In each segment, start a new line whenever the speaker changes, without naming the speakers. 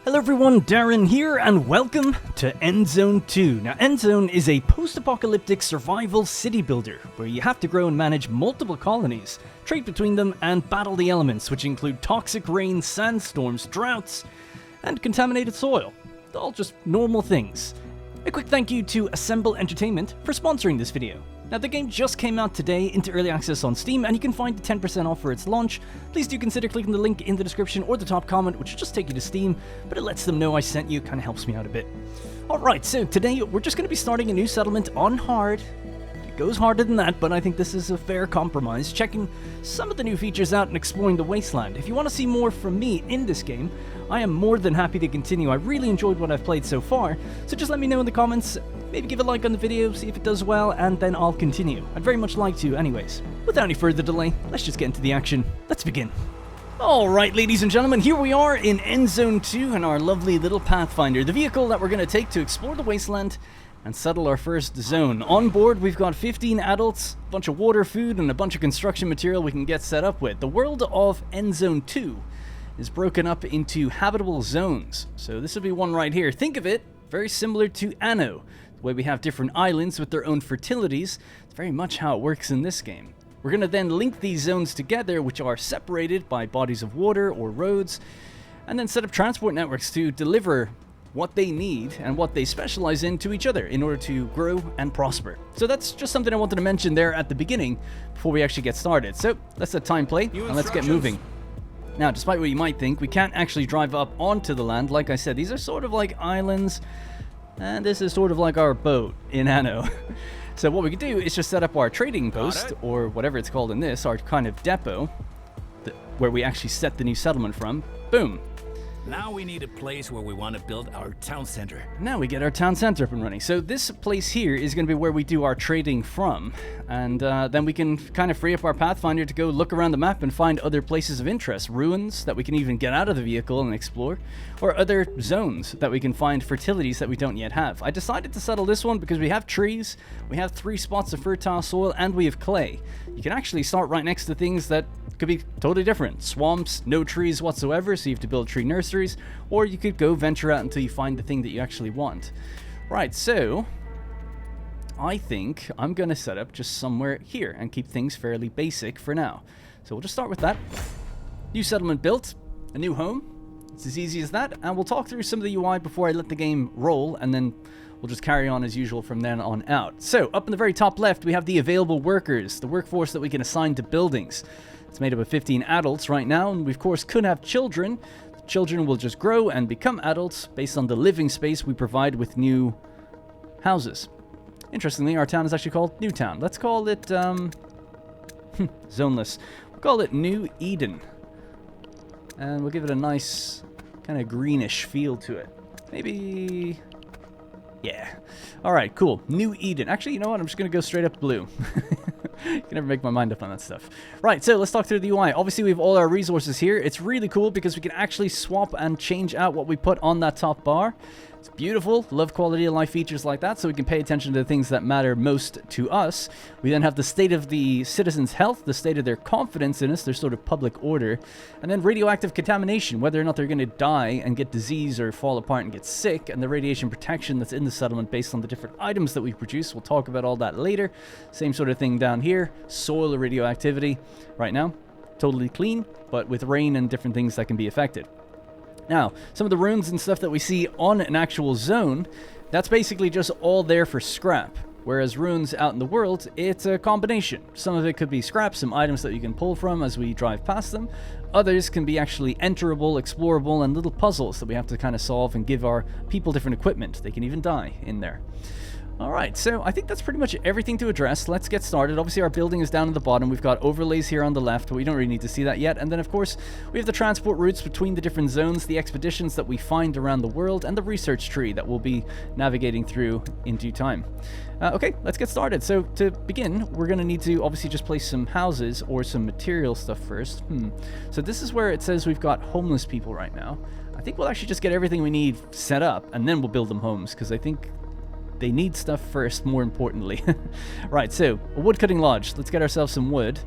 Hello everyone, Darren here, and welcome to Endzone 2. Now, Endzone is a post-apocalyptic survival city builder, where you have to grow and manage multiple colonies, trade between them, and battle the elements, which include toxic rain, sandstorms, droughts, and contaminated soil. All just normal things. A quick thank you to Assemble Entertainment for sponsoring this video. Now, the game just came out today into early access on Steam, and you can find the 10% off for its launch. Please do consider clicking the link in the description or the top comment, which will just take you to Steam, but it lets them know I sent you, kind of helps me out a bit. Alright, so today we're just going to be starting a new settlement on hard. It goes harder than that, but I think this is a fair compromise, checking some of the new features out and exploring the wasteland. If you want to see more from me in this game, I am more than happy to continue. I really enjoyed what I've played so far, so just let me know in the comments. Maybe give a like on the video, see if it does well, and then I'll continue. I'd very much like to anyways. Without any further delay, let's just get into the action. Let's begin. Alright, ladies and gentlemen, here we are in Endzone 2 and our lovely little Pathfinder, the vehicle that we're going to take to explore the wasteland and settle our first zone. On board, we've got 15 adults, a bunch of water, food, and a bunch of construction material we can get set up with. The world of Endzone 2 is broken up into habitable zones. So this will be one right here. Think of it very similar to Anno, the way we have different islands with their own fertilities. It's very much how it works in this game. We're going to then link these zones together, which are separated by bodies of water or roads, and then set up transport networks to deliver what they need and what they specialize in to each other in order to grow and prosper. So that's just something I wanted to mention there at the beginning before we actually get started. So let's let time play and let's get moving. Now, despite what you might think, we can't actually drive up onto the land. Like I said, these are sort of like islands, and this is sort of like our boat in Anno. So what we can do is just set up our trading post, or whatever it's called in this, our kind of depot, where we actually set the new settlement from. Boom.
Now we need a place where we want to build our town center.
Now we get our town center up and running. So this place here is going to be where we do our trading from. And then we can kind of free up our Pathfinder to go look around the map and find other places of interest. Ruins that we can even get out of the vehicle and explore. Or other zones that we can find fertilities that we don't yet have. I decided to settle this one because we have trees, we have 3 spots of fertile soil, and we have clay. You can actually start right next to things that could be totally different. Swamps, no trees whatsoever, so you have to build tree nurseries, or you could go venture out until you find the thing that you actually want. Right, so I think I'm going to set up just somewhere here and keep things fairly basic for now. So we'll just start with that. New settlement built, a new home. It's as easy as that, and we'll talk through some of the UI before I let the game roll, and then we'll just carry on as usual from then on out. So, up in the very top left, we have the available workers, the workforce that we can assign to buildings. It's made up of 15 adults right now, and we of course could have children. Children will just grow and become adults based on the living space we provide with new houses. Interestingly, our town is actually called Newtown. Let's call it, zoneless. We'll call it New Eden. And we'll give it a nice kind of greenish feel to it. Maybe... yeah. Alright, cool. New Eden. Actually, you know what? I'm just going to go straight up blue. You can never make my mind up on that stuff. Right, so let's talk through the UI. Obviously, we have all our resources here. It's really cool because we can actually swap and change out what we put on that top bar. It's beautiful. Love quality of life features like that, so we can pay attention to the things that matter most to us. We then have the state of the citizens' health, the state of their confidence in us, their sort of public order, and then radioactive contamination, whether or not they're going to die and get disease or fall apart and get sick, and the radiation protection that's in the settlement based on the different items that we produce. We'll talk about all that later. Same sort of thing down here. Soil radioactivity. Right now, totally clean, but with rain and different things that can be affected. Now, some of the ruins and stuff that we see on an actual zone, that's basically just all there for scrap. Whereas ruins out in the world, it's a combination. Some of it could be scrap, some items that you can pull from as we drive past them. Others can be actually enterable, explorable, and little puzzles that we have to kind of solve and give our people different equipment. They can even die in there. Alright, so I think that's pretty much everything to address. Let's get started. Obviously, our building is down at the bottom. We've got overlays here on the left, but we don't really need to see that yet. And then, of course, we have the transport routes between the different zones, the expeditions that we find around the world, and the research tree that we'll be navigating through in due time. Okay, let's get started. So, to begin, we're going to need to obviously just place some houses or some material stuff first. So this is where it says we've got homeless people right now. I think we'll actually just get everything we need set up, and then we'll build them homes, because I think they need stuff first, more importantly. Right, so, a woodcutting lodge. Let's get ourselves some wood.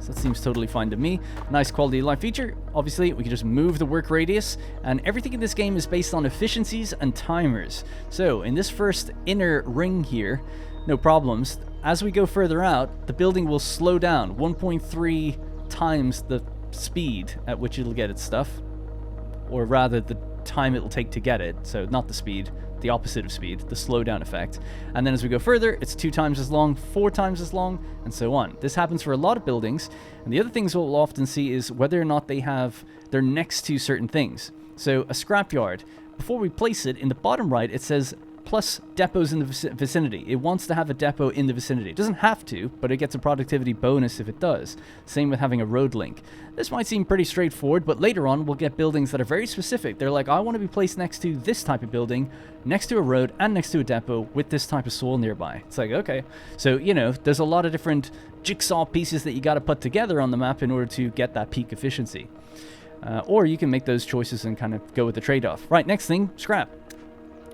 So that seems totally fine to me. Nice quality of life feature. Obviously, we can just move the work radius, and everything in this game is based on efficiencies and timers. So in this first inner ring here, no problems. As we go further out, the building will slow down 1.3 times the speed at which it'll get its stuff, or rather the time it'll take to get it. So not the speed, the opposite of speed, the slowdown effect. And then as we go further, it's 2 times as long, 4 times as long, and so on. This happens for a lot of buildings, and the other things we'll often see is whether or not they're next to certain things. So a scrapyard, before we place it, in the bottom right it says plus depots in the vicinity. It wants to have a depot in the vicinity. It doesn't have to, but it gets a productivity bonus if it does. Same with having a road link. This might seem pretty straightforward, but later on we'll get buildings that are very specific. They're like, I want to be placed next to this type of building, next to a road, and next to a depot with this type of soil nearby. It's like, okay. So, you know, there's a lot of different jigsaw pieces that you got to put together on the map in order to get that peak efficiency. Or you can make those choices and kind of go with the trade-off. Right, next thing, scrap.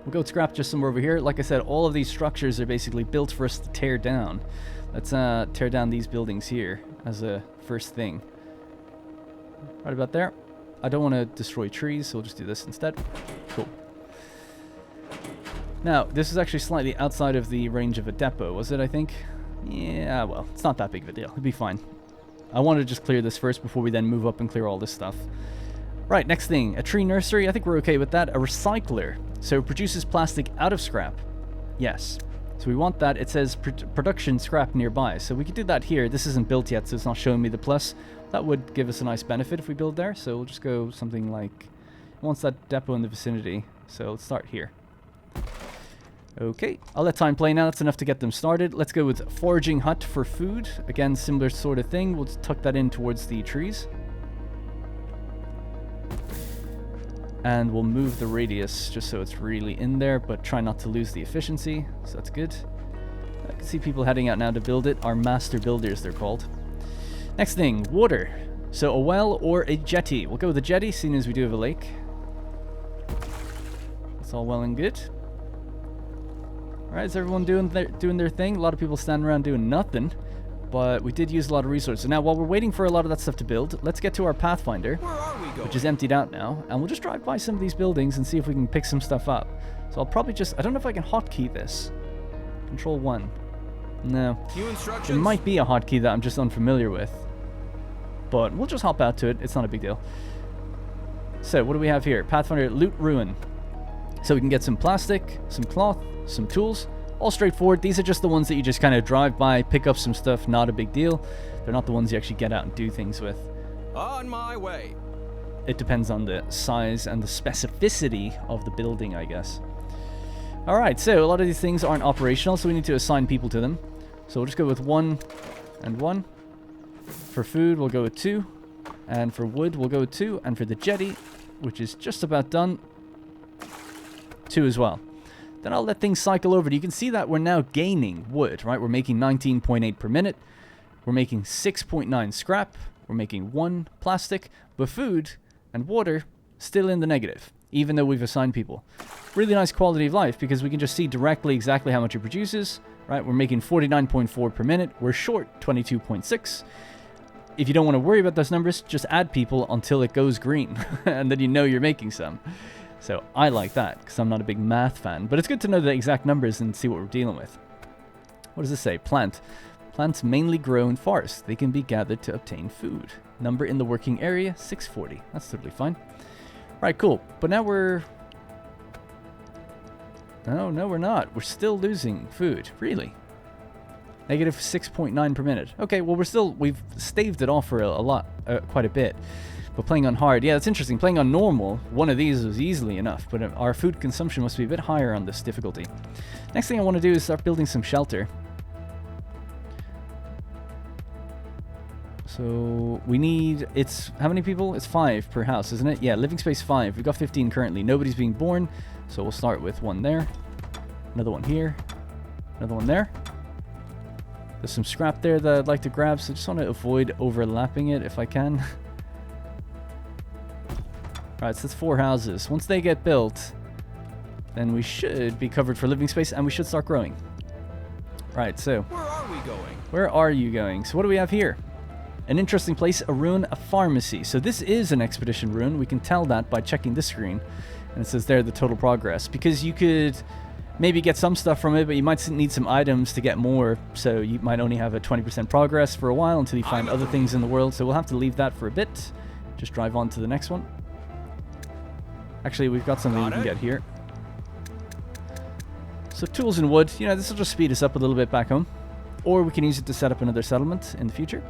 We'll go scrap just somewhere over here. Like I said, all of these structures are basically built for us to tear down. Let's tear down these buildings here as a first thing. Right about there. I don't want to destroy trees, so we'll just do this instead. Cool. Now, this is actually slightly outside of the range of a depot, was it, I think? Yeah, well, it's not that big of a deal. It'll be fine. I want to just clear this first before we then move up and clear all this stuff. Right, next thing. A tree nursery. I think we're okay with that. A recycler. So it produces plastic out of scrap. Yes. So we want that. It says production scrap nearby. So we could do that here. This isn't built yet, so it's not showing me the plus. That would give us a nice benefit if we build there. So we'll just go something like... It wants that depot in the vicinity. So let's start here. Okay. I'll let time play now. That's enough to get them started. Let's go with foraging hut for food. Again, similar sort of thing. We'll just tuck that in towards the trees. And we'll move the radius just so it's really in there, but try not to lose the efficiency. So that's good. I can see people heading out now to build it. Our master builders, they're called. Next thing, water. So a well or a jetty. We'll go with a jetty, seeing as we do have a lake. That's all well and good. Alright, is everyone doing their thing? A lot of people standing around doing nothing. But we did use a lot of resources. Now, while we're waiting for a lot of that stuff to build, let's get to our Pathfinder, which is emptied out now, and we'll just drive by some of these buildings and see if we can pick some stuff up. So I'll probably just... I don't know if I can hotkey this. Control 1. No. There might be a hotkey that I'm just unfamiliar with. But we'll just hop out to it. It's not a big deal. So, what do we have here? Pathfinder Loot Ruin. So we can get some plastic, some cloth, some tools. All straightforward. These are just the ones that you just kind of drive by, pick up some stuff, not a big deal. They're not the ones you actually get out and do things with.
On my way.
It depends on the size and the specificity of the building, I guess. Alright, so a lot of these things aren't operational, so we need to assign people to them. So we'll just go with 1 and 1. For food, we'll go with 2. And for wood, we'll go with 2. And for the jetty, which is just about done, 2 as well. Then I'll let things cycle over. You can see that we're now gaining wood, right? We're making 19.8 per minute. We're making 6.9 scrap. We're making 1 plastic. But food and water, still in the negative, even though we've assigned people. Really nice quality of life, because we can just see directly exactly how much it produces, right? We're making 49.4 per minute. We're short 22.6. If you don't want to worry about those numbers, just add people until it goes green, and then you know you're making some. So I like that, because I'm not a big math fan. But it's good to know the exact numbers and see what we're dealing with. What does this say? Plant. Plants mainly grow in forests. They can be gathered to obtain food. Number in the working area, 640. That's totally fine. Right, cool. But now we're... No, we're not. We're still losing food. Really? Negative 6.9 per minute. Okay, well, we've staved it off for a lot, quite a bit. But playing on hard, yeah, that's interesting. Playing on normal, one of these was easily enough, but our food consumption must be a bit higher on this difficulty. Next thing I want to do is start building some shelter. So we need, how many people? It's 5 per house, isn't it? Yeah, living space 5. We've got 15 currently. Nobody's being born, so we'll start with 1 there. Another one here. Another one there. There's some scrap there that I'd like to grab, so I just want to avoid overlapping it if I can. Alright, so that's 4 houses. Once they get built, then we should be covered for living space, and we should start growing. Right, so...
Where are we going?
Where are you going? So what do we have here? An interesting place, a ruin, a pharmacy. So this is an expedition ruin. We can tell that by checking this screen. And it says there the total progress. Because you could maybe get some stuff from it, but you might need some items to get more. So you might only have a 20% progress for a while until you find other things in the world. So we'll have to leave that for a bit. Just drive on to the next one. Actually, we've got something we can get here. So tools and wood. You know, this will just speed us up a little bit back home. Or we can use it to set up another settlement in the future.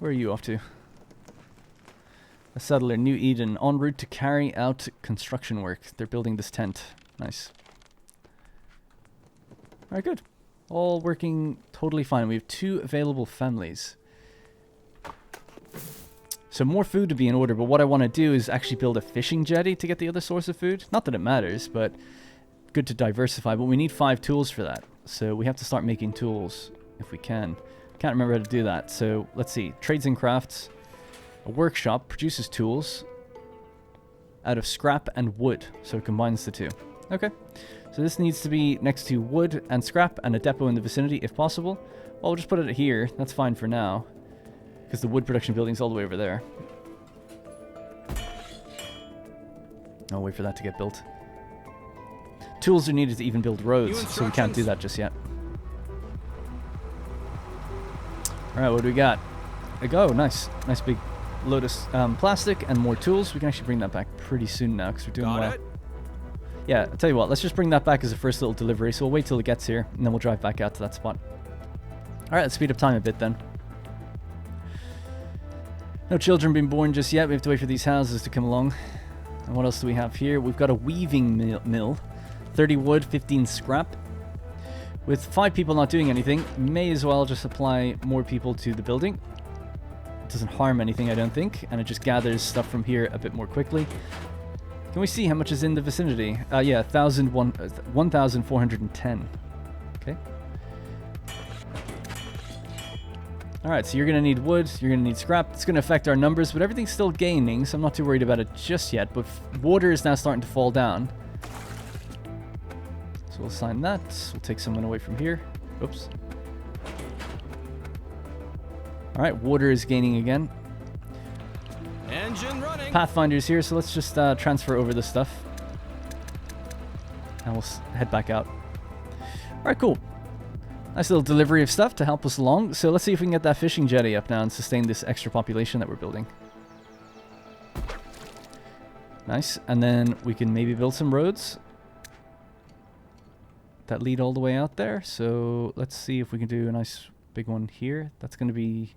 Where are you off to? A settler, New Eden, en route to carry out construction work. They're building this tent. Nice. Alright, good. All working totally fine. We have 2 available families. So more food to be in order, but what I want to do is actually build a fishing jetty to get the other source of food. Not that it matters, but good to diversify. But we need 5 tools for that. So we have to start making tools if we can. Can't remember how to do that. So let's see. Trades and crafts. A workshop produces tools out of scrap and wood. So it combines the 2. Okay. So this needs to be next to wood and scrap and a depot in the vicinity if possible. Well, we'll just put it here. That's fine for now. Because the wood production building's all the way over there. I'll wait for that to get built. Tools are needed to even build roads, so we can't do that just yet. Alright, what do we got? Oh, nice. Nice big load of plastic and more tools. We can actually bring that back pretty soon now because we're doing well. Yeah, I'll tell you what. Let's just bring that back as a first little delivery. So we'll wait till it gets here, and then we'll drive back out to that spot. Alright, let's speed up time a bit then. No children being born just yet. We have to wait for these houses to come along. And what else do we have here? We've got a weaving mill. 30 wood, 15 scrap. With 5 people not doing anything, may as well just apply more people to the building. It doesn't harm anything, I don't think. And it just gathers stuff from here a bit more quickly. Can we see how much is in the vicinity? Yeah, 1,410. Okay. Alright, so you're going to need wood, you're going to need scrap. It's going to affect our numbers, but everything's still gaining, so I'm not too worried about it just yet. But water is now starting to fall down. So we'll assign that. We'll take someone away from here. Oops. Alright, water is gaining again.
Engine running.
Pathfinder's here, so let's just transfer over the stuff. And we'll head back out. Alright, cool. Nice little delivery of stuff to help us along. So let's see if we can get that fishing jetty up now and sustain this extra population that we're building. Nice. And then we can maybe build some roads that lead all the way out there. So let's see if we can do a nice big one here. That's going to be...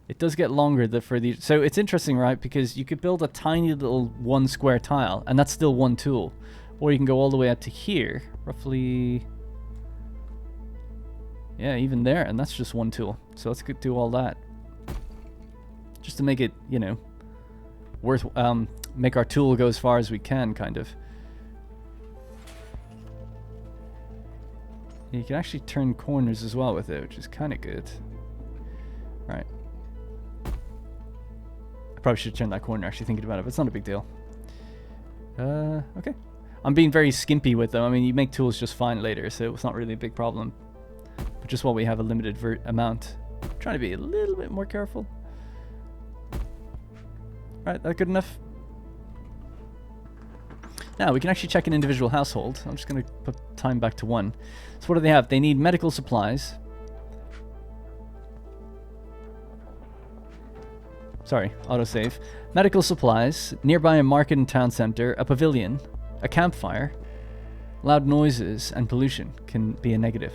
It does get longer for the... So it's interesting, right? Because you could build a tiny little 1 square tile, and that's still 1 tool. Or you can go all the way up to here, roughly... Yeah, even there, and that's just 1 tool. So let's do all that. Just to make it, you know, worth... make our tool go as far as we can, kind of. You can actually turn corners as well with it, which is kind of good. Right. I probably should turn that corner, actually, thinking about it, but it's not a big deal. Okay. I'm being very skimpy with them. I mean, you make tools just fine later, so it's not really a big problem. But just while we have a limited amount. I'm trying to be a little bit more careful. Alright, that good enough? Now, we can actually check an individual household. I'm just going to put time back to 1. So what do they have? They need medical supplies. Sorry, autosave. Medical supplies, nearby a market and town center, a pavilion, a campfire, loud noises, and pollution can be a negative.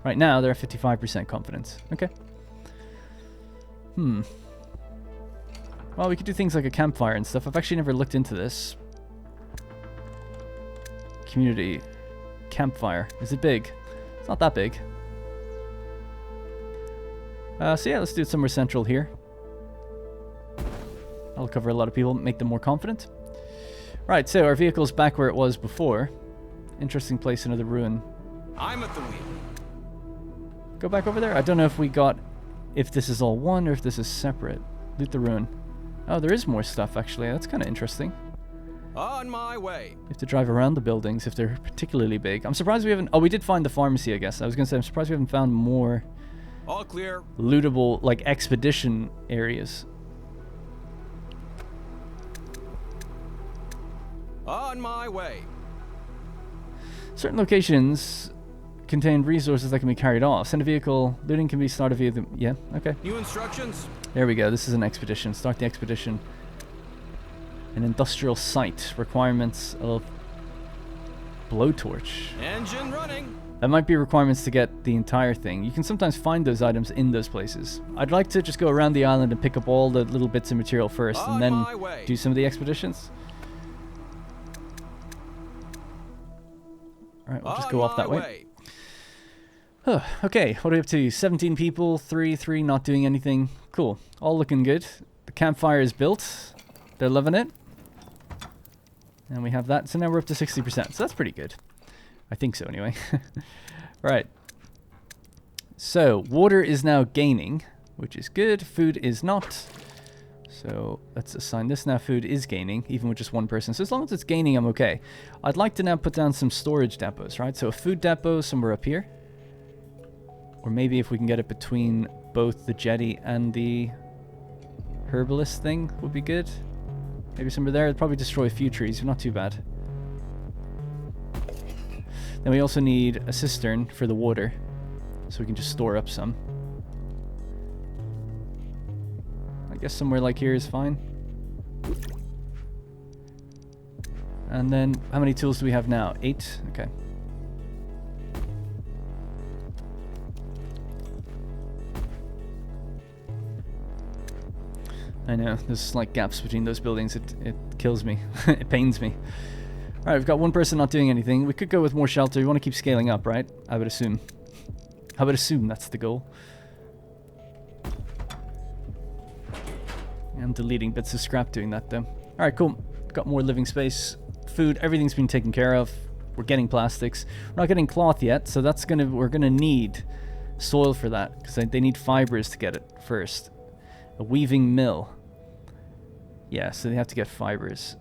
Right now, they're at 55% confidence. Okay. Well, we could do things like a campfire and stuff. I've actually never looked into this. Community campfire. Is it big? It's not that big. So yeah, let's do it somewhere central here. That'll cover a lot of people, make them more confident. Right, so our vehicle's back where it was before. Interesting place, another ruin.
I'm at the wheel.
Go back over there. I don't know if we got... If this is all one or if this is separate. Loot the ruin. Oh, there is more stuff, actually. That's kind of interesting.
On my way.
You have to drive around the buildings if they're particularly big. I'm surprised we haven't... Oh, we did find the pharmacy, I guess. I was going to say, I'm surprised we haven't found more...
All clear.
Lootable, like, expedition areas.
On my way.
Certain locations contain resources that can be carried off. Send a vehicle. Looting can be started via the... Yeah, okay.
New instructions.
There we go. This is an expedition. Start the expedition. An industrial site. Requirements of blowtorch.
Engine running.
That might be requirements to get the entire thing. You can sometimes find those items in those places. I'd like to just go around the island and pick up all the little bits of material first and then do some of the expeditions. Alright, we'll just go off that way. Okay, what are we up to? 17 people, 3 not doing anything. Cool. All looking good. The campfire is built. They're loving it. And we have that. So now we're up to 60%. So that's pretty good. I think so anyway. Right. So, water is now gaining, which is good. Food is not. So, let's assign this now. Food is gaining, even with just one person. So, as long as it's gaining, I'm okay. I'd like to now put down some storage depots, right? So, a food depot somewhere up here. Or maybe if we can get it between both the jetty and the herbalist thing would be good. Maybe somewhere there. It'd probably destroy a few trees, but not too bad. Then we also need a cistern for the water, so we can just store up some. I guess somewhere like here is fine. And then, how many tools do we have now? 8? Okay. I know, there's like gaps between those buildings. It kills me. It pains me. Alright, we've got one person not doing anything. We could go with more shelter. We want to keep scaling up, right? I would assume. I would assume that's the goal. I'm deleting bits of scrap doing that, though. Alright, cool. Got more living space. Food, everything's been taken care of. We're getting plastics. We're not getting cloth yet, so we're gonna need soil for that, because they need fibers to get it first. A weaving mill. Yeah, so they have to get fibers.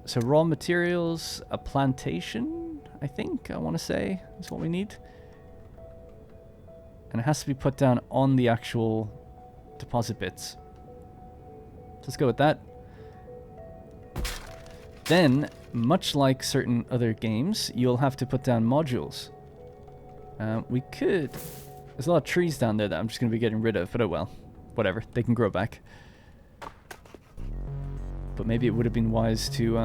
So raw materials, a plantation, I think, I want to say, is what we need. And it has to be put down on the actual deposit bits. So let's go with that. Then, much like certain other games, you'll have to put down modules. We could... There's a lot of trees down there that I'm just going to be getting rid of, but oh well. Whatever, they can grow back. But maybe it would have been wise to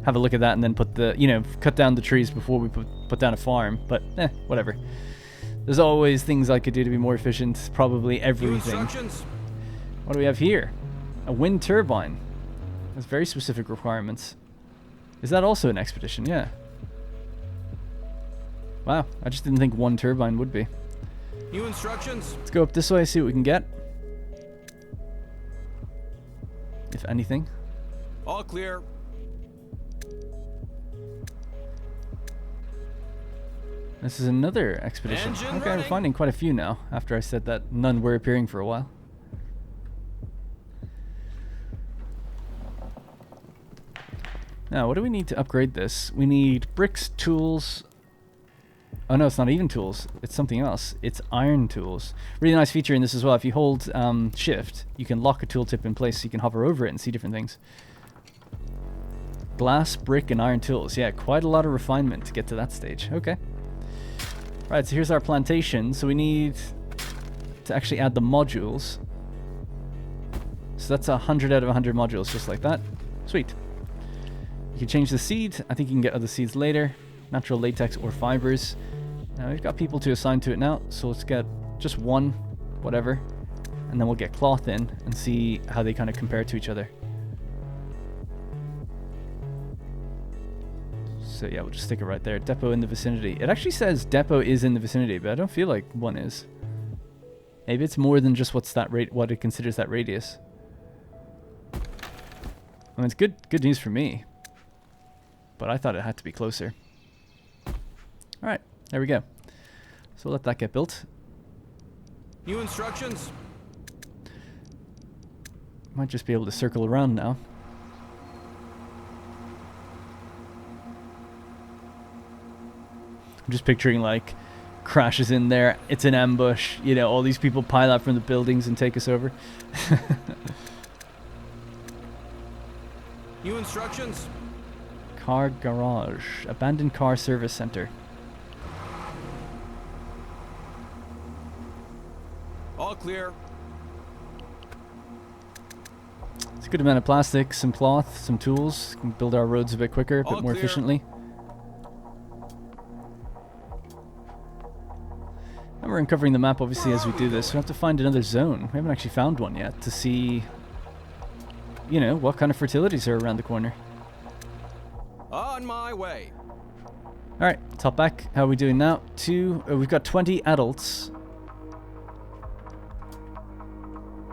have a look at that and then put the, cut down the trees before we put down a farm. But, whatever. There's always things I could do to be more efficient. Probably everything. What do we have here? A wind turbine. That's very specific requirements. Is that also an expedition? Yeah. Wow, I just didn't think one turbine would be.
New instructions.
Let's go up this way, see what we can get. If anything.
All clear.
This is another expedition.
Engine
Okay,
running.
we're finding quite a few now, after I said that none were appearing for a while. Now, what do we need to upgrade this? We need bricks, tools... Oh no, it's not even tools. It's something else. It's iron tools. Really nice feature in this as well. If you hold shift, you can lock a tooltip in place so you can hover over it and see different things. Glass, brick, and iron tools. Yeah, quite a lot of refinement to get to that stage. Okay. Right, so here's our plantation. So we need to actually add the modules. So that's 100 out of 100 modules, just like that. Sweet. You can change the seed. I think you can get other seeds later. Natural latex or fibers. Now we've got people to assign to it now, so let's get just one, whatever, and then we'll get cloth in and see how they kind of compare to each other. So yeah, we'll just stick it right there. Depot in the vicinity. It actually says depot is in the vicinity, but I don't feel like one is. Maybe it's more than just what it considers that radius. I mean, it's good news for me, but I thought it had to be closer. Alright, there we go. So we'll let that get built.
New instructions.
Might just be able to circle around now. I'm just picturing like crashes in there. It's an ambush. You know, all these people pile out from the buildings and take us over.
New instructions?
Car garage. Abandoned car service center.
All clear.
It's a good amount of plastic, some cloth, some tools. Can build our roads a bit quicker, a bit
All
more
clear.
efficiently. And we're uncovering the map obviously as we do this. We have to find another zone. We haven't actually found one yet to see, you know, what kind of fertilities are around the corner.
On my way.
Alright, top back. How are we doing now? We've got 20 adults.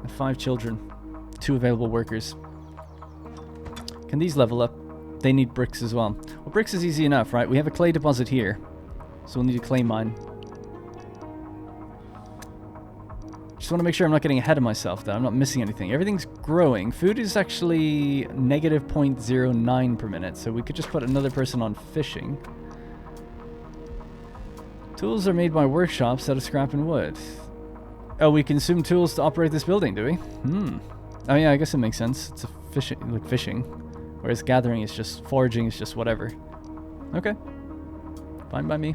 And 5 children. 2 available workers. Can these level up? They need bricks as well. Well, bricks is easy enough, right? We have a clay deposit here. So we'll need a clay mine. Just want to make sure I'm not getting ahead of myself, though. I'm not missing anything. Everything's growing. Food is actually negative 0.09 per minute, so we could just put another person on fishing. Tools are made by workshops out of scrap and wood. Oh, we consume tools to operate this building, do we? Oh yeah, I guess it makes sense. It's a fishing, whereas gathering is just foraging is just whatever. Okay, fine by me.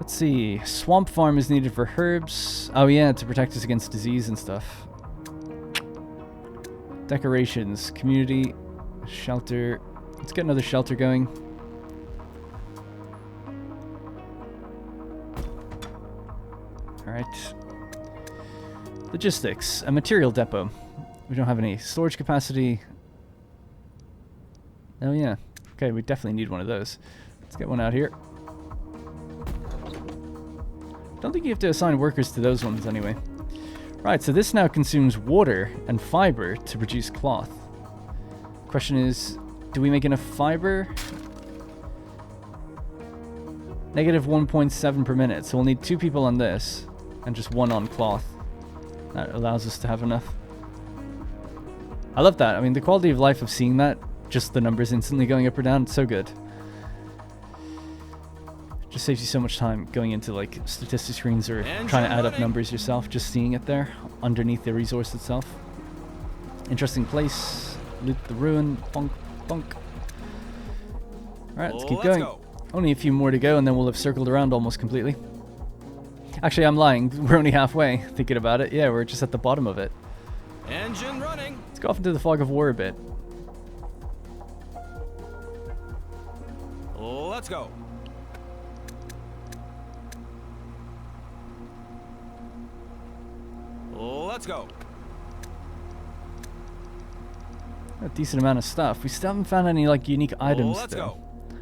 Let's see. Swamp farm is needed for herbs. Oh yeah, to protect us against disease and stuff. Decorations, community, shelter. Let's get another shelter going. Alright. Logistics, a material depot. We don't have any storage capacity. Oh yeah. Okay, we definitely need one of those. Let's get one out here. Don't think you have to assign workers to those ones anyway. Right, so this now consumes water and fiber to produce cloth. Question is, do we make enough fiber? Negative 1.7 per minute, so we'll need 2 people on this and just 1 on cloth. That allows us to have enough. I love that. I mean, the quality of life of seeing that, just the numbers instantly going up or down, it's so good. Just saves you so much time going into like statistic screens or trying to add up numbers yourself, just seeing it there underneath the resource itself. Interesting place. Loot the ruin. Bonk, bonk. Alright, let's keep going. Only a few more to go and then we'll have circled around almost completely. Actually, I'm lying. We're only halfway, thinking about it. Yeah, we're just at the bottom of it.
Engine running.
Let's go off into the fog of war a bit.
Let's go. Let's go.
A decent amount of stuff. We still haven't found any like unique items
Let's
though.
go.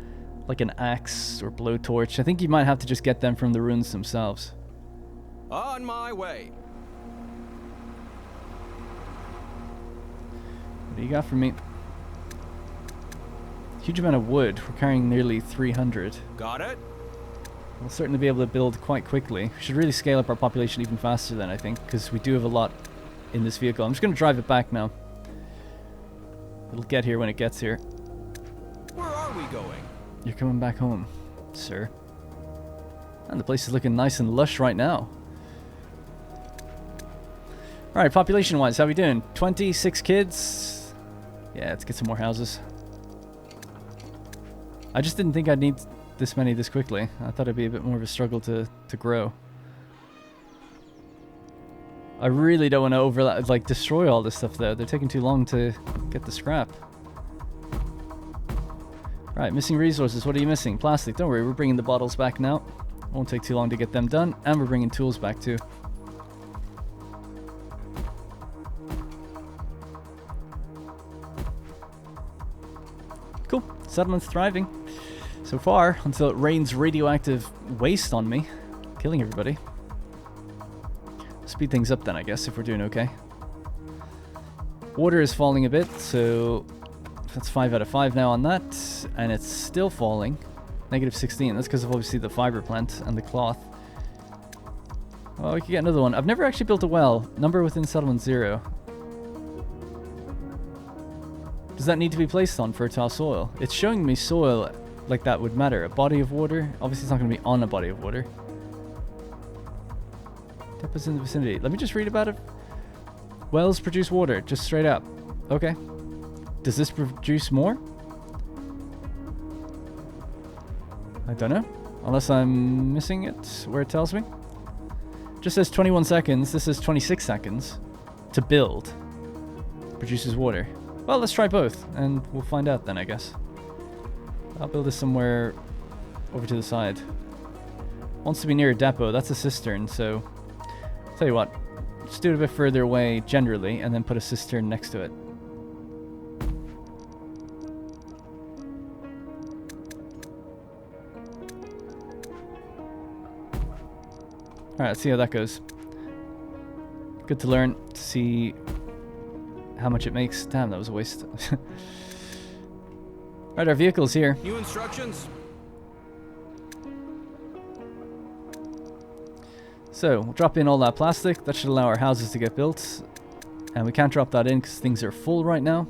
Like an axe or blowtorch. I think you might have to just get them from the ruins themselves.
On my way.
What do you got for me? Huge amount of wood. We're carrying nearly 300.
Got it.
We'll certainly be able to build quite quickly. We should really scale up our population even faster then, I think, because we do have a lot in this vehicle. I'm just going to drive it back now. It'll get here when it gets here.
Where are we going?
You're coming back home, sir. And the place is looking nice and lush right now. Alright, population-wise, how we doing? 26 kids? Yeah, let's get some more houses. I just didn't think I'd need this many this quickly. I thought it'd be a bit more of a struggle to grow. I really don't want to overlap, like destroy all this stuff though. They're taking too long to get the scrap. Right, missing resources. What are you missing? Plastic. Don't worry, we're bringing the bottles back now. Won't take too long to get them done. And we're bringing tools back too. Cool. Settlement's thriving. So far, until it rains radioactive waste on me, killing everybody. Speed things up then, I guess, if we're doing okay. Water is falling a bit, so that's 5 out of 5 now on that, and it's still falling. Negative 16. That's because of obviously the fiber plant and the cloth. Well, we could get another one. I've never actually built a well. Number within settlement 0. Does that need to be placed on fertile soil? It's showing me soil like that would matter. A body of water? Obviously it's not going to be on a body of water. Depots in the vicinity. Let me just read about it. Wells produce water, just straight up. Okay. Does this produce more? I don't know. Unless I'm missing it where it tells me. Just says 21 seconds. This is 26 seconds to build. Produces water. Well, let's try both and we'll find out then, I guess. I'll build this somewhere over to the side. Wants to be near a depot. That's a cistern, so I'll tell you what. Just do it a bit further away generally and then put a cistern next to it. Alright, let's see how that goes. Good to learn, to see how much it makes. Damn, that was a waste. Alright, our vehicle's here.
New instructions?
So, we'll drop in all that plastic. That should allow our houses to get built. And we can't drop that in because things are full right now.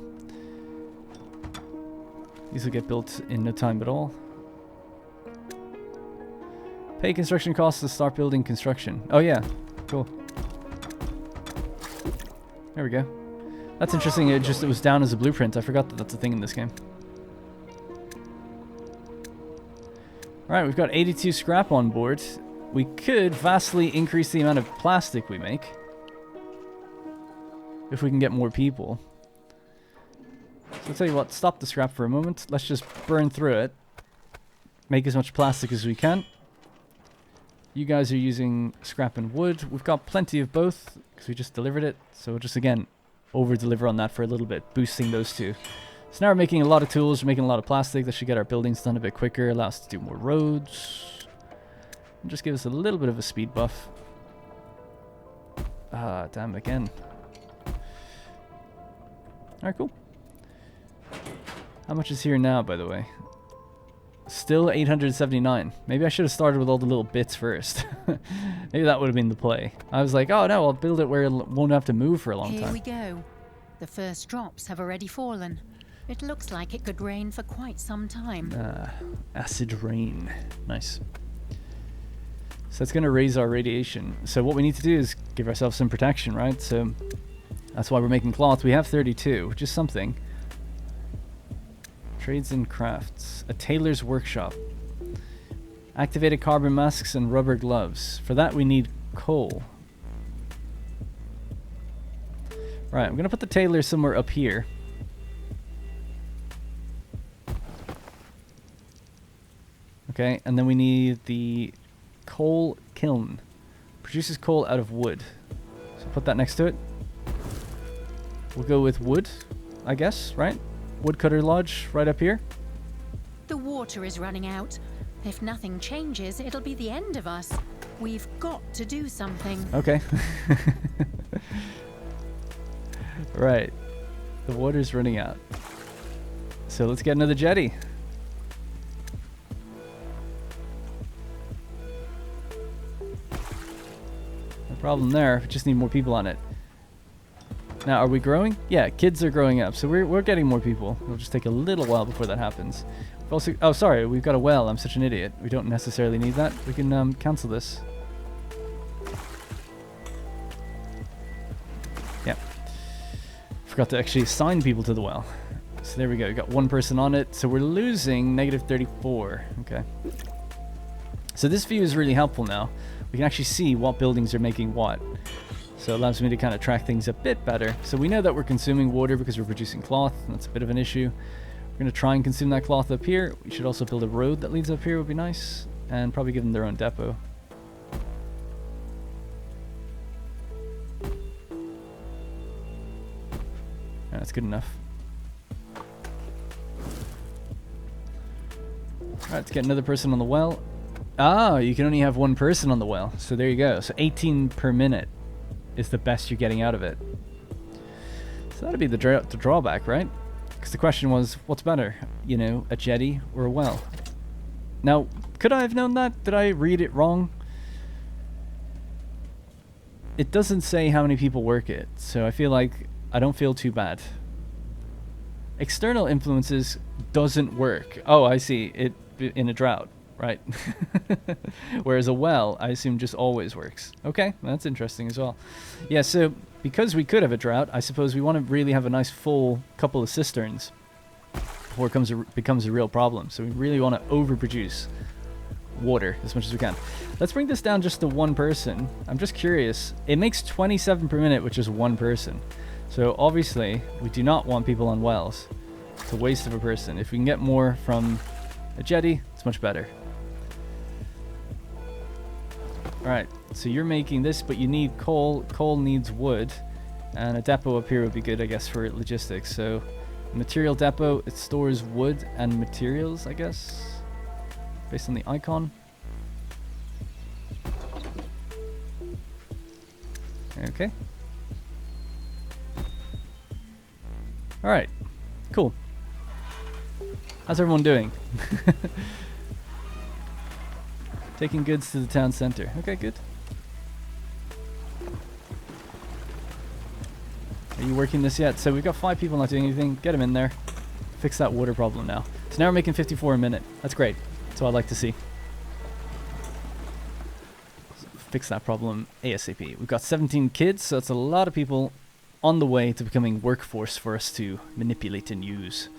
These will get built in no time at all. Pay construction costs to start building construction. Oh yeah, cool. There we go. That's interesting. It was down as a blueprint. I forgot that that's a thing in this game. Alright, we've got 82 scrap on board. We could vastly increase the amount of plastic we make. If we can get more people. So I'll tell you what, stop the scrap for a moment. Let's just burn through it. Make as much plastic as we can. You guys are using scrap and wood. We've got plenty of both because we just delivered it. So we'll just, again, over-deliver on that for a little bit, boosting those two. So now we're making a lot of tools, we're making a lot of plastic. That should get our buildings done a bit quicker, allow us to do more roads. And just give us a little bit of a speed buff. Ah, damn, again. Alright, cool. How much is here now, by the way? Still 879. Maybe I should have started with all the little bits first. Maybe that would have been the play. I was like, oh no, I'll build it where it won't have to move for a long time.
Here we go. The first drops have already fallen. It looks like it could rain for quite some time.
Acid rain. Nice. So that's going to raise our radiation. So what we need to do is give ourselves some protection, right? So that's why we're making cloth. We have 32, which is something. Trades and crafts. A tailor's workshop. Activated carbon masks and rubber gloves. For that we need coal. Right, I'm going to put the tailor somewhere up here. Okay, and then we need the coal kiln. Produces coal out of wood. So put that next to it. We'll go with wood, I guess, right? Woodcutter Lodge right up here.
The water is running out. If nothing changes, it'll be the end of us. We've got to do something.
Okay. Right. The water's running out. So let's get another jetty. No problem there. We just need more people on it. Now, are we growing? Yeah, kids are growing up, so we're getting more people. It'll just take a little while before that happens. We've also, oh, sorry, we've got a well. I'm such an idiot. We don't necessarily need that. We can cancel this. Yeah. Forgot to actually assign people to the well. So there we go. We got one person on it. So we're losing -34. Okay. So this view is really helpful now. We can actually see what buildings are making what. So it allows me to kind of track things a bit better. So we know that we're consuming water because we're producing cloth. And that's a bit of an issue. We're going to try and consume that cloth up here. We should also build a road that leads up here, would be nice. And probably give them their own depot. That's good enough. Alright, let's get another person on the well. Ah, you can only have one person on the well. So there you go. So 18 per minute is the best you're getting out of it. So that'd be the drawback, right? Because the question was, what's better? You know, a jetty or a well? Now, could I have known that? Did I read it wrong? It doesn't say how many people work it, so I feel like I don't feel too bad. External influences doesn't work. Oh, I see. in a drought, right? Whereas a well, I assume, just always works. Okay, that's interesting as well. Yeah, so because we could have a drought, I suppose we want to really have a nice full couple of cisterns before it becomes a real problem. So we really want to overproduce water as much as we can. Let's bring this down just to one person. I'm just curious. It makes 27 per minute, which is one person. So obviously, we do not want people on wells. It's a waste of a person. If we can get more from a jetty, it's much better. Alright, so you're making this, but you need coal. Coal needs wood. And a depot up here would be good, I guess, for logistics. So, a material depot, it stores wood and materials, I guess, based on the icon. Okay. Alright, cool. How's everyone doing? Taking goods to the town center. Okay, good. Are you working this yet? So we've got 5 people not doing anything. Get them in there. Fix that water problem now. So now we're making 54 a minute. That's great. That's what I'd like to see. So fix that problem ASAP. We've got 17 kids, so that's a lot of people on the way to becoming workforce for us to manipulate and use.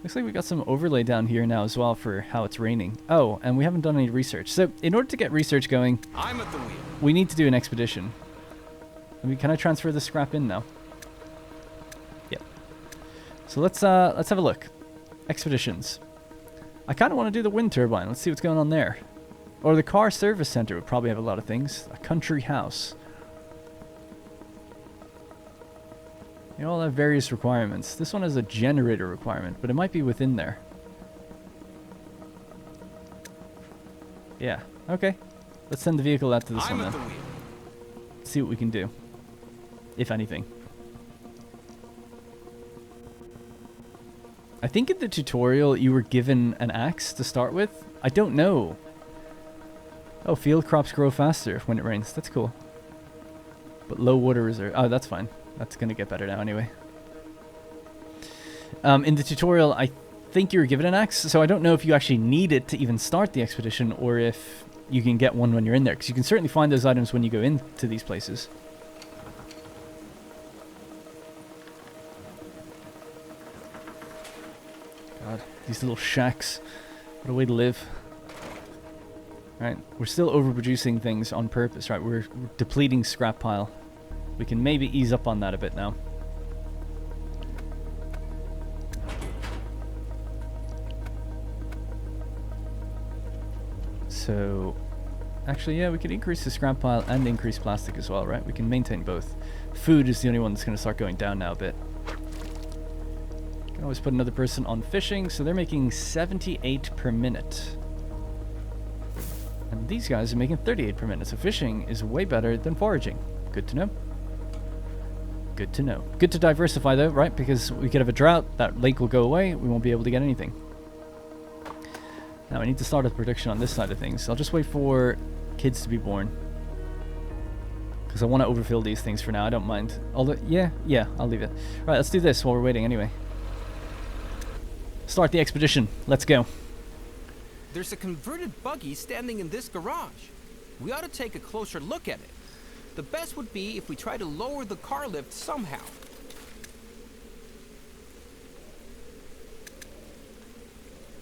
Looks like we got some overlay down here now as well for how it's raining. Oh, and we haven't done any research. So in order to get research going,
I'm at the wheel.
we need to do an expedition. Can I transfer the scrap in now? Yep. So let's have a look. Expeditions. I kind of want to do the wind turbine. Let's see what's going on there. Or the car service center would probably have a lot of things. A country house. They all have various requirements. This one has a generator requirement, but it might be within there. Yeah, okay. Let's send the vehicle out to this one then. See what we can do. If anything. I think in the tutorial you were given an axe to start with. I don't know. Oh, field crops grow faster when it rains. That's cool. But low water reserve. Oh, that's fine. That's going to get better now anyway. In the tutorial, I think you were given an axe, so I don't know if you actually need it to even start the expedition, or if you can get one when you're in there, because you can certainly find those items when you go into these places. God, these little shacks. What a way to live. Right, we're still overproducing things on purpose, right? We're depleting scrap pile. We can maybe ease up on that a bit now. So, actually, yeah, we can increase the scrap pile and increase plastic as well, right? We can maintain both. Food is the only one that's going to start going down now a bit. Can always put another person on fishing, so they're making 78 per minute. And these guys are making 38 per minute, so fishing is way better than foraging. Good to know. Good to know. Good to diversify though, right? Because we could have a drought, that lake will go away, we won't be able to get anything. Now I need to start a production on this side of things. I'll just wait for kids to be born. Because I want to overfill these things for now, I don't mind. Although, yeah, I'll leave it. Right, let's do this while we're waiting anyway. Start the expedition. Let's go.
There's a converted buggy standing in this garage. We ought to take a closer look at it. The best would be if we try to lower the car lift somehow.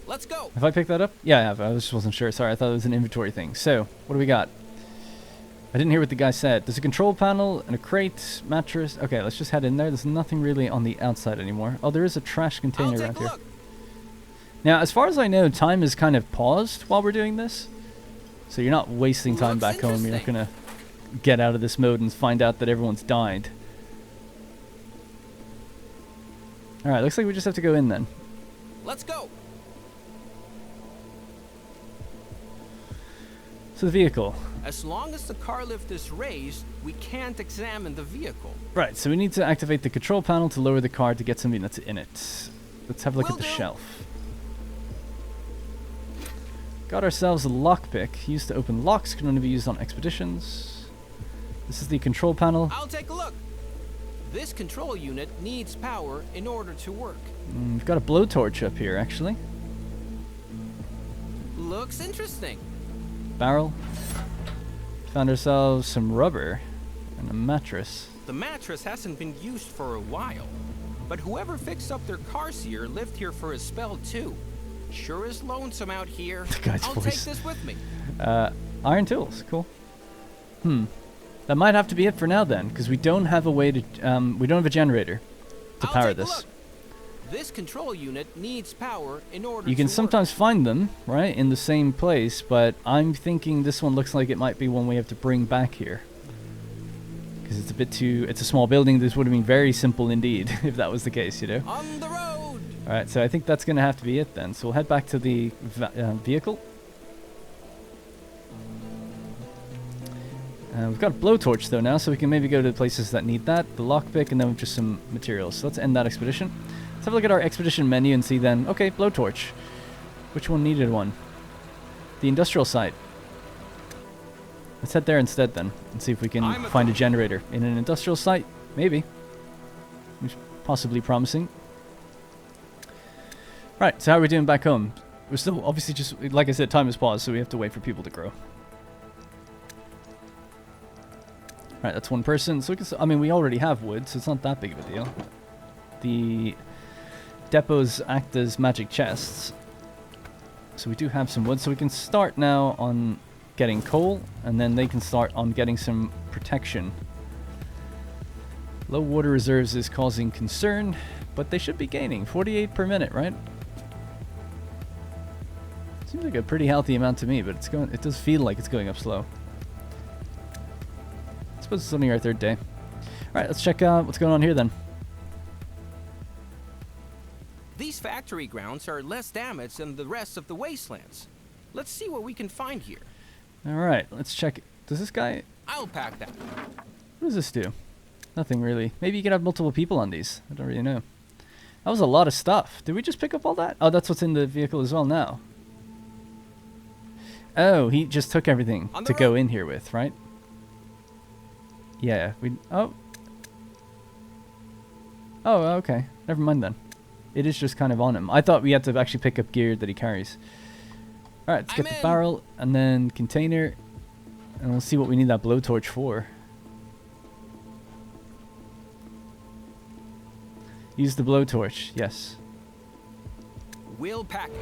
Let's go.
Have I picked that up? Yeah, I have. I just wasn't sure. Sorry, I thought it was an inventory thing. So, what do we got? I didn't hear what the guy said. There's a control panel and a crate, mattress. Okay, let's just head in there. There's nothing really on the outside anymore. Oh, there is a trash container around here. Now, as far as I know, time is kind of paused while we're doing this. So you're not wasting time back home. You're not going to get out of this mode and find out that everyone's died. Alright, looks like we just have to go in then.
Let's go.
So the vehicle.
As long as the car lift is raised, we can't examine the vehicle.
Right, so we need to activate the control panel to lower the car to get something that's in it. Let's have a look at the shelf. Got ourselves a lockpick. Used to open locks, can only be used on expeditions. This is the control panel.
I'll take a look. This control unit needs power in order to work.
We've got a blowtorch up here, actually.
Looks interesting.
Barrel. Found ourselves some rubber and a mattress.
The mattress hasn't been used for a while, but whoever fixed up their cars here lived here for a spell too. Sure is lonesome out here.
The guy's
I'll
voice.
take this with me.
Iron tools, cool. That might have to be it for now then, because we don't have a way to, we don't have a generator to
I'll
power
take a
this.
look. This control unit needs power in order
You can
to
sometimes find them, right, in the same place, but I'm thinking this one looks like it might be one we have to bring back here. Because it's a bit too, it's a small building. This would have been very simple indeed, if that was the case, you know?
work. On the road!
Alright, so I think that's going to have to be it then. So we'll head back to the vehicle. We've got a blowtorch though now, so we can maybe go to the places that need that. The lockpick, and then just some materials. So let's end that expedition. Let's have a look at our expedition menu and see then. Okay, blowtorch. Which one needed one? The industrial site. Let's head there instead then, and see if we can find a generator. In an industrial site? Maybe. Which is possibly promising. Right, so how are we doing back home? We're still, obviously just, like I said, time has paused, so we have to wait for people to grow. Right, that's one person. So we can, I mean, we already have wood, so it's not that big of a deal. The depots act as magic chests. So we do have some wood, so we can start now on getting coal, and then they can start on getting some protection. Low water reserves is causing concern, but they should be gaining 48 per minute, right? Seems like a pretty healthy amount to me, but it's going. It does feel like it's going up slow. I suppose it's only our third day. All right, let's check out what's going on here then.
These factory grounds are less damaged than the rest of the wastelands. Let's see what we can find here.
All right, let's check. Does this guy?
I'll pack that.
What does this do? Nothing really. Maybe you can have multiple people on these. I don't really know. That was a lot of stuff. Did we just pick up all that? Oh, that's what's in the vehicle as well now. Oh, he just took everything to go in here with, right? Yeah, we... Oh. Oh, okay. Never mind then. It is just kind of on him. I thought we had to actually pick up gear that he carries. Alright, let's get the barrel and then container. And we'll see what we need that blowtorch for. Use the blowtorch, yes.
We'll pack it.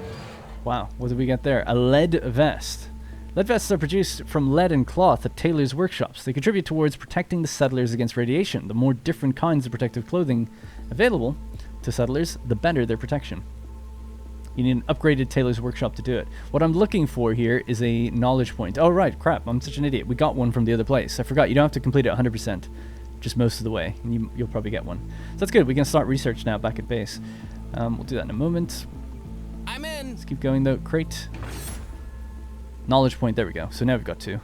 Wow, what did we get there? A lead vest. Lead vests are produced from lead and cloth at tailors' workshops. They contribute towards protecting the settlers against radiation. The more different kinds of protective clothing available to settlers, the better their protection. You need an upgraded tailor's workshop to do it. What I'm looking for here is a knowledge point. Oh, right, crap, I'm such an idiot. We got one from the other place. I forgot, you don't have to complete it 100%. Just most of the way, and you'll probably get one. So that's good, we can start research now back at base. We'll do that in a moment.
I'm in.
Let's keep going though. Crate. Knowledge point, there we go. So now we've got two.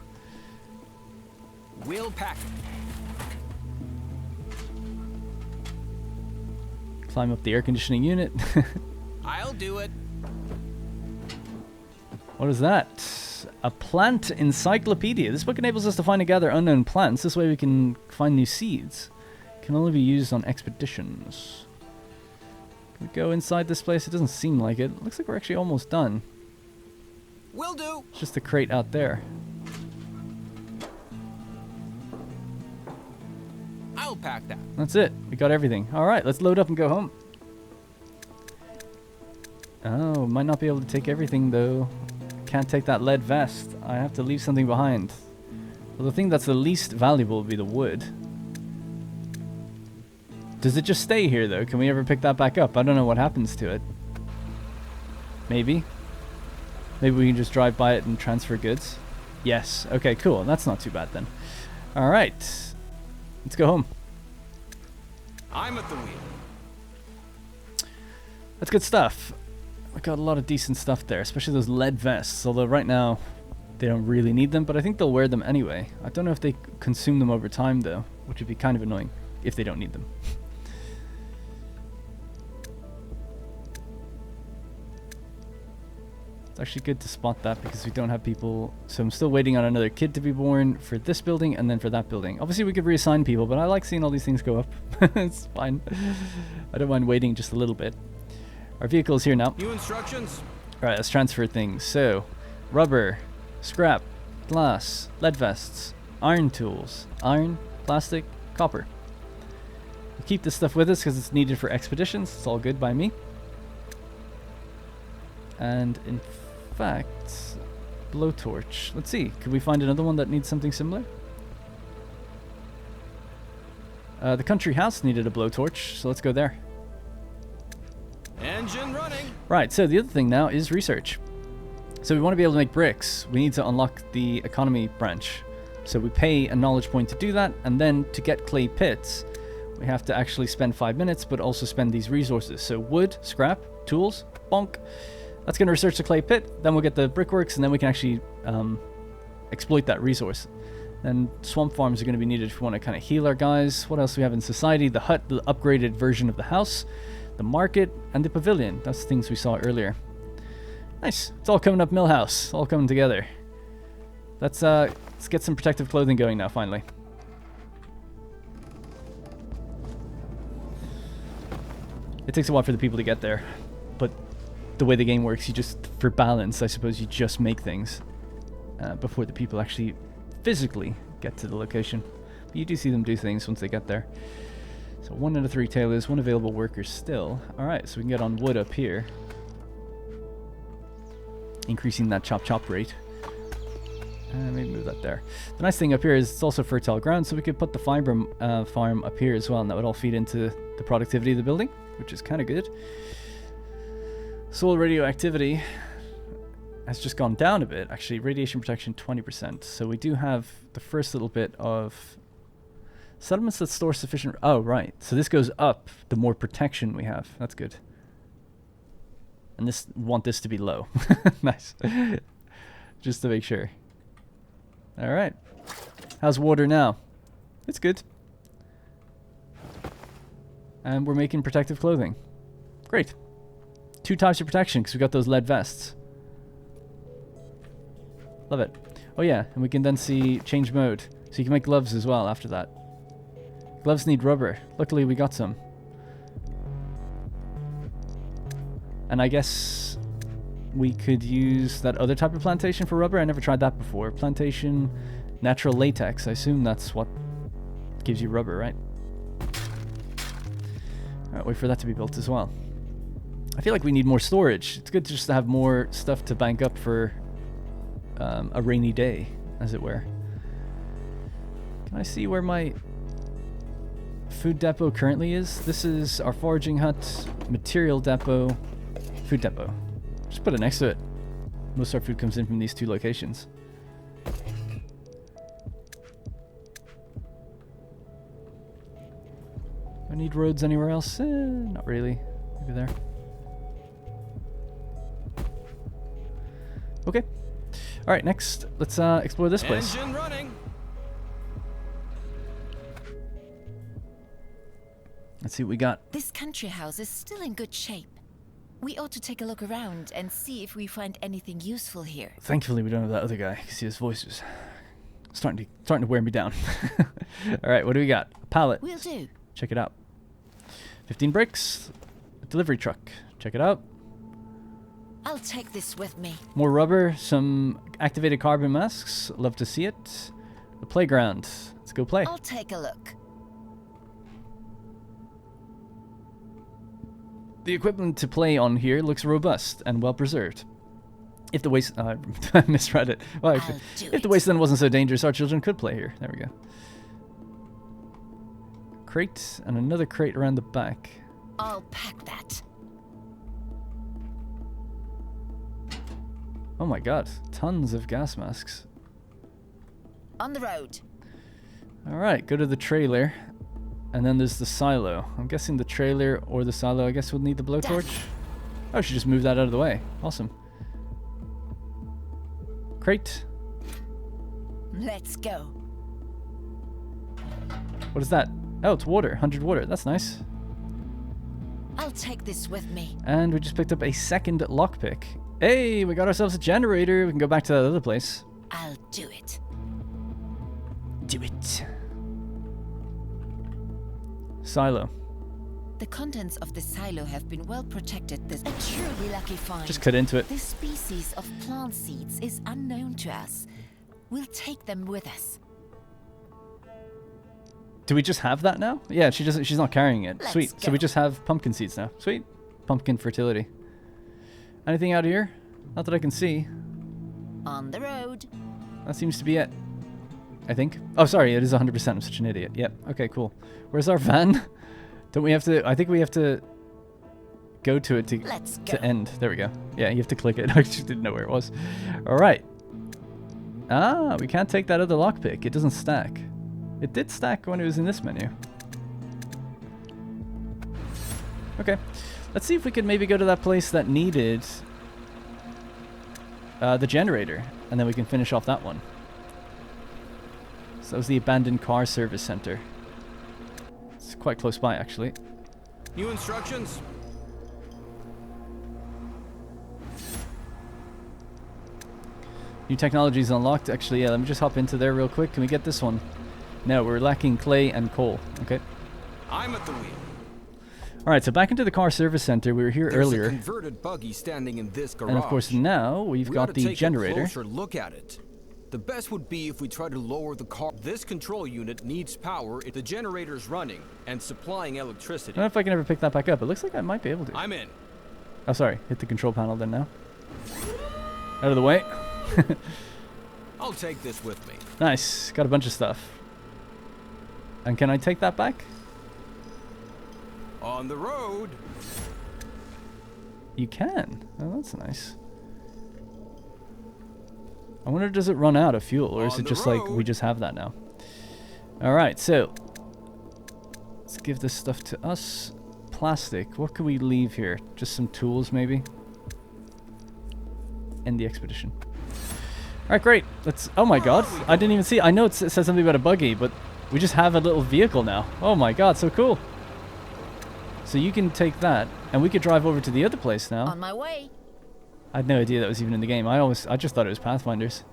We'll pack it.
Climb up the air conditioning unit.
I'll do it.
What is that? A plant encyclopedia. This book enables us to find and gather unknown plants. This way we can find new seeds. Can only be used on expeditions. Can we go inside this place? It doesn't seem like it. Looks like we're actually almost done.
Will do.
It's just the crate out there.
I'll pack that.
That's it. We got everything. Alright, let's load up and go home. Oh, might not be able to take everything though. Can't take that lead vest. I have to leave something behind. Well, the thing that's the least valuable would be the wood. Does it just stay here though? Can we ever pick that back up? I don't know what happens to it. Maybe. Maybe we can just drive by it and transfer goods. Yes. Okay, cool. That's not too bad then. Alright. Let's go home.
I'm at the wheel.
That's good stuff. We got a lot of decent stuff there, especially those lead vests. Although right now they don't really need them, but I think they'll wear them anyway. I don't know if they consume them over time though, which would be kind of annoying if they don't need them. It's actually good to spot that because we don't have people. So I'm still waiting on another kid to be born for this building and then for that building. Obviously we could reassign people, but I like seeing all these things go up. It's fine. I don't mind waiting just a little bit. Our vehicle is here now.
New instructions?
Alright, let's transfer things. So, rubber, scrap, glass, lead vests, iron tools, iron, plastic, copper. We'll keep this stuff with us because it's needed for expeditions. It's all good by me. And in fact, blowtorch. Let's see. Could we find another one that needs something similar? The country house needed a blowtorch, so let's go there.
Engine running.
Right, so the other thing now is research. So we want to be able to make bricks. We need to unlock the economy branch. So we pay a knowledge point to do that, and then to get clay pits, we have to actually spend 5 minutes, but also spend these resources. So wood, scrap, tools, bonk. That's going to research the clay pit, then we'll get the brickworks, and then we can actually exploit that resource. And swamp farms are going to be needed if we want to kind of heal our guys. What else do we have in society? The hut, the upgraded version of the house, the market, and the pavilion. That's things we saw earlier. Nice. It's all coming up Millhouse. All coming together. Let's get some protective clothing going now, finally. It takes a while for the people to get there, but the way the game works, you just, for balance, I suppose you just make things before the people actually physically get to the location. But you do see them do things once they get there. So 1 out of 3 tailors, 1 available worker still. Alright, so we can get on wood up here. Increasing that chop rate. Maybe move that there. The nice thing up here is it's also fertile ground, so we could put the fiber farm up here as well, and that would all feed into the productivity of the building, which is kind of good. Soil radioactivity has just gone down a bit. Actually, radiation protection 20%. So we do have the first little bit of settlements that store sufficient... Oh, right. So this goes up the more protection we have. That's good. And this want this to be low. Nice. Just to make sure. All right. How's water now? It's good. And we're making protective clothing. Great. 2 types of protection because we got those lead vests. Love it. Oh yeah, and we can then see change mode. So you can make gloves as well after that. Gloves need rubber. Luckily we got some. And I guess we could use that other type of plantation for rubber. I never tried that before. Plantation, natural latex. I assume that's what gives you rubber, right? Alright, wait for that to be built as well. I feel like we need more storage. It's good just to have more stuff to bank up for a rainy day, as it were. Can I see where my food depot currently is? This is our foraging hut, material depot, food depot. Just put it next to it. Most of our food comes in from these 2 locations. Do I need roads anywhere else? Not really. Maybe there. Okay. Alright, next, let's explore this place.
Engine running.
Let's see what we got.
This country house is still in good shape. We ought to take a look around and see if we find anything useful here.
Thankfully, we don't have that other guy, because his voice is starting to wear me down. Alright, what do we got? A pallet.
Will do.
Check it out. 15 bricks. A delivery truck. Check it out.
I'll take this with me.
More rubber, some activated carbon masks. Love to see it. The playground. Let's go play.
I'll take a look.
The equipment to play on here looks robust and well preserved. If the waste... I misread it. Well, actually, if the wasteland wasn't so dangerous, our children could play here. There we go. Crate and another crate around the back.
I'll pack that.
Oh my god, tons of gas masks.
On the road.
Alright, go to the trailer. And then there's the silo. I'm guessing the trailer or the silo, I guess, would need the blowtorch. Oh, she just moved that out of the way. Awesome. Crate.
Let's go.
What is that? Oh, it's water. 100 water. That's nice.
I'll take this with me.
And we just picked up a second lockpick. Hey, we got ourselves a generator. We can go back to that other place.
I'll do it.
Do it. Silo.
The contents of the silo have been well protected. This a truly lucky find.
Just cut into it.
This species of plant seeds is unknown to us. We'll take them with us.
Do we just have that now? Yeah, she doesn't. She's not carrying it.
Let's
Sweet. So
go.
we just have pumpkin seeds now. Sweet. Pumpkin fertility. Anything out here? Not that I can see.
On the road.
That seems to be it. I think. Oh, sorry. It is 100%. I'm such an idiot. Yep. Okay, cool. Where's our van? Don't we have to... I think we have to go to it
Let's
to
go.
end. There we go. Yeah, you have to click it. I just didn't know where it was. All right. Ah, we can't take that other lockpick. It doesn't stack. It did stack when it was in this menu. Okay. Let's see if we could maybe go to that place that needed the generator. And then we can finish off that one. So that was the abandoned car service center. It's quite close by, actually.
New instructions?
New technology is unlocked. Actually, yeah, let me just hop into there real quick. Can we get this one? No, we're lacking clay and coal. Okay.
I'm at the wheel.
All right, so back into the car service center. We were here
There's
earlier.
a converted buggy standing in this garage.
And of course, now we've
We
got
ought to
the
take
generator.
a closer look at it. The best would be if we try to lower the car. This control unit needs power if the generator's running and supplying
I
electricity.
don't know if I can ever pick that back up. It looks like I might be able to.
I'm in.
Oh, sorry. Hit the control panel then now. Out of the way.
I'll take this with me.
Nice. Got a bunch of stuff. And can I take that back?
On the road.
You can. Oh, that's nice. I wonder, does it run out of fuel, or is
On
it
the
just like we
road.
just have that now? All right, so let's give this stuff to us. Plastic. What can we leave here? Just some tools, maybe. End the expedition. All right, great. Let's. Oh my God! I didn't even see. I know it says something about a buggy, but we just have a little vehicle now. Oh my God, so cool. So you can take that, and we could drive over to the other place now.
On my way.
I had no idea that was even in the game. I just thought it was Pathfinders.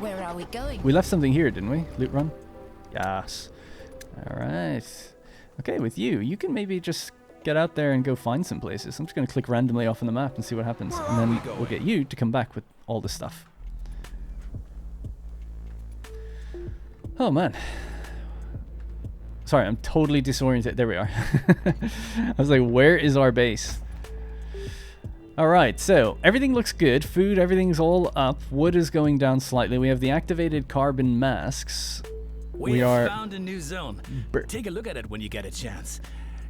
Where are we going?
We left something here, didn't we? Loot run? Yes. All right. Okay, with you, you can maybe just get out there and go find some places. I'm just going to click randomly off on the map and see what happens.
Where
And
are
then
we
we'll
going?
get you to come back with all the stuff. Oh, man. Sorry, I'm totally disoriented. There we are. I was like, where is our base? All right, so everything looks good. Food, everything's all up. Wood is going down slightly. We have the activated carbon masks.
We
are
have found a new zone.
Br-
Take a look at it when you get a chance.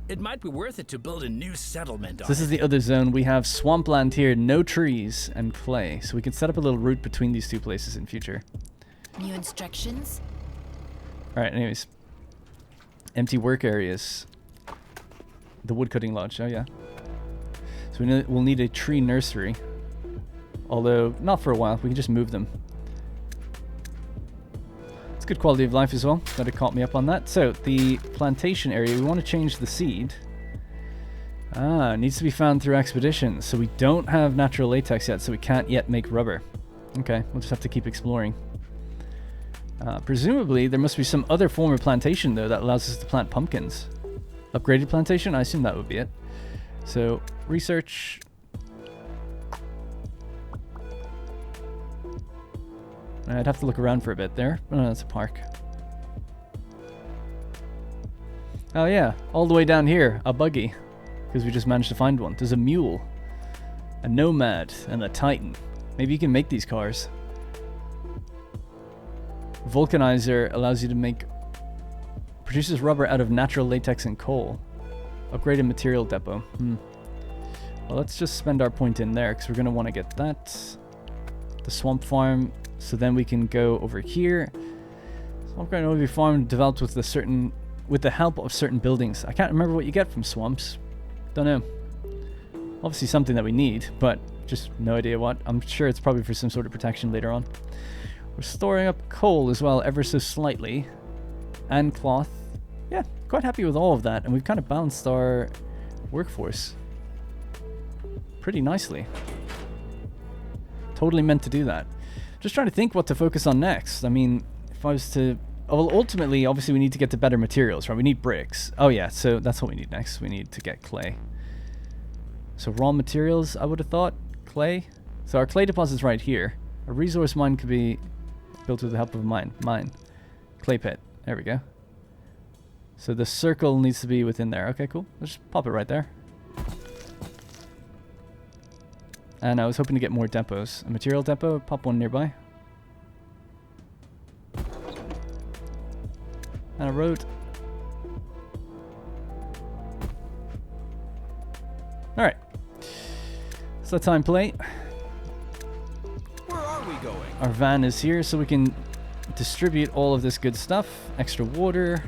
It might be worth it to build a new settlement on
This is the other zone. We have swampland here, no trees, and clay. So we can set up a little route between these two places in future.
New instructions?
All right, anyways. Empty work areas. The woodcutting lodge, oh yeah. So we'll need a tree nursery. Although, not for a while. We can just move them. It's good quality of life as well. Glad it caught me up on that. So, the plantation area, we want to change the seed. Ah, it needs to be found through expeditions. So we don't have natural latex yet, so we can't yet make rubber. Okay, we'll just have to keep exploring. Presumably, there must be some other form of plantation, though, that allows us to plant pumpkins. Upgraded plantation? I assume that would be it. So, research. I'd have to look around for a bit there. Oh, no, that's a park. Oh, yeah. All the way down here, a buggy. Because we just managed to find one. There's a mule, a nomad, and a titan. Maybe you can make these cars. Vulcanizer allows you to make... Produces rubber out of natural latex and coal. Upgraded material depot. Well, let's just spend our point in there, because we're going to want to get that. The swamp farm. So then we can go over here. Swamp garden will be farmed, developed with the help of certain buildings. I can't remember what you get from swamps. Don't know. Obviously something that we need, but just no idea what. I'm sure it's probably for some sort of protection later on. We're storing up coal as well, ever so slightly. And cloth. Yeah, quite happy with all of that. And we've kind of balanced our workforce pretty nicely. Totally meant to do that. Just trying to think what to focus on next. I mean, if I was to well, ultimately, obviously, we need to get to better materials, right? We need bricks. Oh, yeah, so that's what we need next. We need to get clay. So raw materials, I would have thought. Clay. So our clay deposit's right here. A resource mine could be built with the help of a mine. Clay pit. There we go. So the circle needs to be within there. Okay, cool. Let's just pop it right there. And I was hoping to get more depots. A material depot, pop one nearby. And a road. Alright. So time plate.
Where are we going?
Our van is here so we can distribute all of this good stuff. Extra water.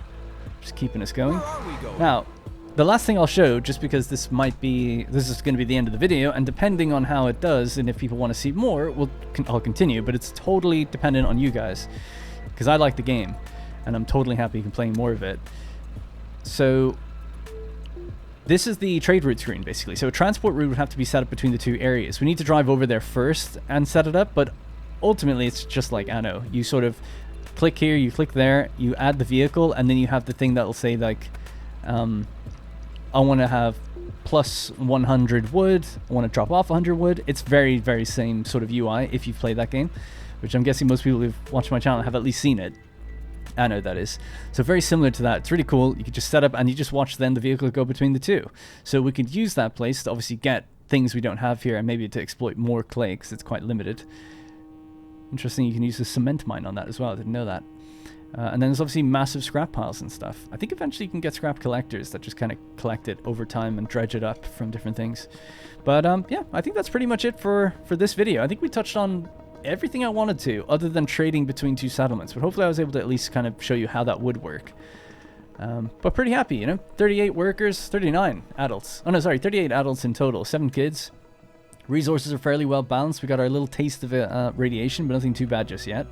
Just keeping us going.
Where are we going?
Now, the last thing I'll show, just because this is going to be the end of the video, and depending on how it does, and if people want to see more, I'll continue, but it's totally dependent on you guys, because I like the game, and I'm totally happy playing more of it. So, this is the trade route screen, basically. So a transport route would have to be set up between the two areas. We need to drive over there first and set it up, but ultimately it's just like Anno. You sort of click here, you click there, you add the vehicle, and then you have the thing that will say, like, I want to have plus 100 wood, I want to drop off 100 wood. It's very, very same sort of UI if you've played that game, which I'm guessing most people who've watched my channel have at least seen it. I know that is. So very similar to that. It's really cool. You could just set up and you just watch then the vehicle go between the two. So we could use that place to obviously get things we don't have here and maybe to exploit more clay because it's quite limited. Interesting, you can use the cement mine on that as well. I didn't know that. And then there's obviously massive scrap piles and stuff. I think eventually you can get scrap collectors that just kind of collect it over time and dredge it up from different things. But yeah, I think that's pretty much it for this video. I think we touched on everything I wanted to, other than trading between two settlements. But hopefully I was able to at least kind of show you how that would work. But pretty happy, you know? 38 workers, 39 adults. Oh no, sorry, 38 adults in total, 7 kids. Resources are fairly well balanced. We got our little taste of radiation, but nothing too bad just yet.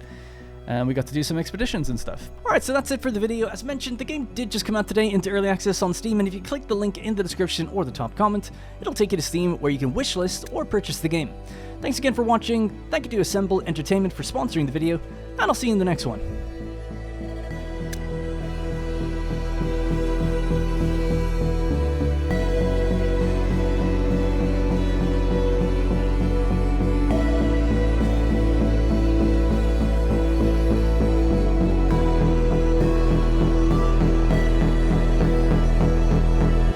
And we got to do some expeditions and stuff. Alright, so that's it for the video. As mentioned, the game did just come out today into early access on Steam, and if you click the link in the description or the top comment, it'll take you to Steam where you can wishlist or purchase the game. Thanks again for watching, thank you to Assemble Entertainment for sponsoring the video, and I'll see you in the next one.